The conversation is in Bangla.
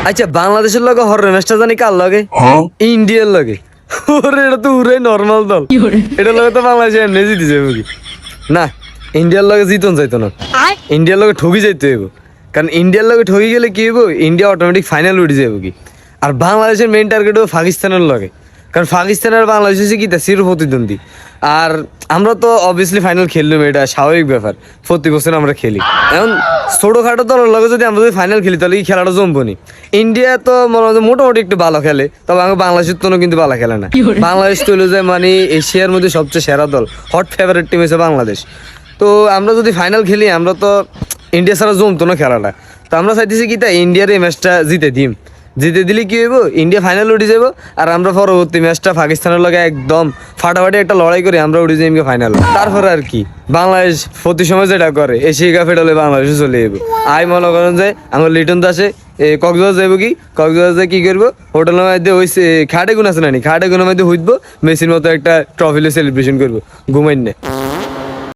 আচ্ছা বাংলাদেশের লগে হরের ম্যাচটা জানি কার লগে? ইন্ডিয়ার লগে। ওরে এটা তো উড়াই নর্মাল দল, এটার লগে তো বাংলাদেশ এমনি জিতে যাবে কি না? ইন্ডিয়ার লগে জিতন যাইতো না, ইন্ডিয়ার লগে ঠকি যাইতে হইব। কারণ ইন্ডিয়ার লগে ঠকি গেলে কি হইব, ইন্ডিয়া অটোমেটিক ফাইনাল উঠে যাবে কি। আর বাংলাদেশের মেইন টার্গেট হবে পাকিস্তানের লগে, কারণ পাকিস্তান আর বাংলাদেশ হচ্ছে কি তা চির প্রতিদ্বন্দ্বী। আর আমরা তো অবভিয়াসলি ফাইনাল খেললাম, এটা স্বাভাবিক ব্যাপার, প্রতি বছর আমরা খেলি। এখন ছোটোখাটো দলের লগে যদি আমরা যদি ফাইনাল খেলি তাহলে কি খেলাটা জমবো নি? ইন্ডিয়া তো মনে হয় মোটামুটি একটু ভালো খেলে, তবে আমি বাংলাদেশের তো কিন্তু ভালো খেলে না। বাংলাদেশ তো হলো যে মানে এশিয়ার মধ্যে সবচেয়ে সেরা দল, হট ফেভারিট টিম হচ্ছে বাংলাদেশ। তো আমরা যদি ফাইনাল খেলি আমরা তো ইন্ডিয়া ছাড়া জমতো না খেলাটা। তো আমরা চাইতেছি কি তা ইন্ডিয়ার এই ম্যাচটা জিতে দিম, জিতে দিলে কি হইব, ইন্ডিয়া ফাইনাল উঠে যাবো। আর আমরা পরবর্তী ম্যাচটা পাকিস্তানের লগে একদম ফাটাফাটি একটা লড়াই করে আমরা উঠে যাই ফাইনাল। তারপরে আর কি বাংলাদেশ প্রতি সময় যেটা করে এশিয়া কাপ ফেডালে বাংলাদেশে চলে যাবো। আই মনে করেন যে আমার লিটন দাসে কক্সবাজার যাবো, কি কক্সবাজার কি করবো, হোটেলের মধ্যে ওই খাটে গুণ আছে না, খাটে গুণের মধ্যে হইতবো, মেসির মতো একটা ট্রফিলে সেলিব্রেশন করবো ঘুমাই না।